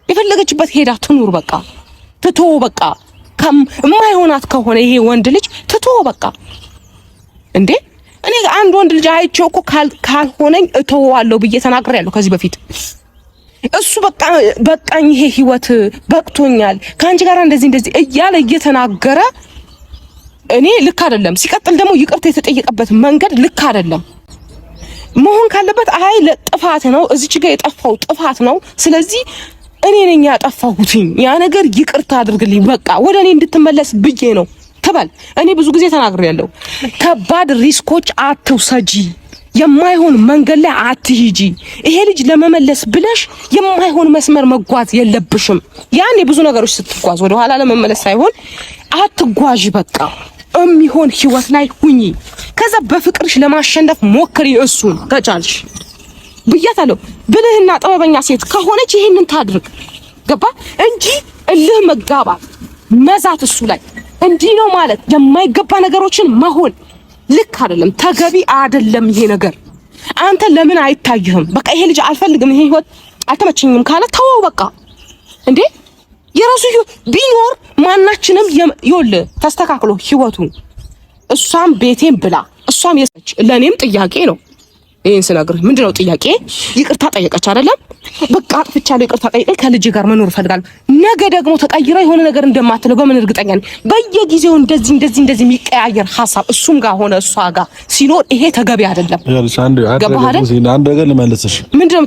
የፈለገችበት ሄዳ ትኑር በቃ ትቶ በቃ የማይሆናት ከሆነ ይሄ ወንድ ልጅ ትቶ በቃ እንዴ እኔ አንድ ወንድ ልጅ አይቼው እኮ ካልሆነኝ እተወዋለሁ ብዬ ተናግሬያለሁ ከዚህ በፊት እሱ በቃኝ ይሄ ህይወት በቅቶኛል ካንቺ ጋር እንደዚህ እያለ እየተናገረ እኔ ልክ አይደለም ሲቀጥል ደግሞ ይቅርታ የተጠየቀበት መንገድ ልክ አይደለም መሆን ካለበት አይ ለጥፋት ነው እዚች ጋር የጠፋው ጥፋት ነው ስለዚህ እኔ ነኝ ያጠፋሁትኝ ያ ነገር ይቅርታ አድርግልኝ በቃ ወደኔ እንድትመለስ ብዬ ነው ተባል እኔ ብዙ ጊዜ ተናግሬያለሁ ከባድ ሪስኮች አትውሰጂ የማይሆን መንገድ ላይ አትሂጂ ይሄ ልጅ ለመመለስ ብለሽ የማይሆን መስመር መጓዝ የለብሽም ያኔ ብዙ ነገሮች ስትጓዝ ወደ ኋላ ለመመለስ ሳይሆን አትጓዥ በቃ የሚሆን ህይወት ላይ ሁኚ ከዛ በፍቅርሽ ለማሸነፍ ሞክሪ እሱን ከቻልሽ ብያታለሁ ብልህና ጥበበኛ ሴት ከሆነች ይሄንን ታድርግ ገባ እንጂ እልህ መጋባት መዛት እሱ ላይ እንዲህ ነው ማለት የማይገባ ነገሮችን መሆን ልክ አይደለም ተገቢ አይደለም ይሄ ነገር አንተ ለምን አይታየህም በቃ ይሄ ልጅ አልፈልግም ይሄ ህይወት አልተመቸኝም ካለ ተወው በቃ እንዴ የራሱ ቢኖር ማናችንም ይወል ተስተካክሎ ህይወቱ እሷም ቤቴን ብላ እሷም የሰች ለኔም ጥያቄ ነው ይሄን ስነግርህ ምንድነው ጥያቄ ይቅርታ ጠየቀች አይደለም በቃ አጥፍቻለሁ ይቅርታ ጠይቀኝ ከልጅ ጋር መኖር ፈልጋለሁ ነገ ደግሞ ተቀይራ የሆነ ነገር እንደማትለው በምን እርግጠኛ ነኝ በየጊዜው እንደዚህ የሚቀያየር ሐሳብ እሱም ጋር ሆነ እሷ ጋር ሲኖር ይሄ ተገቢ አይደለም አንድ ነገር ልመልስሽ ምንድነው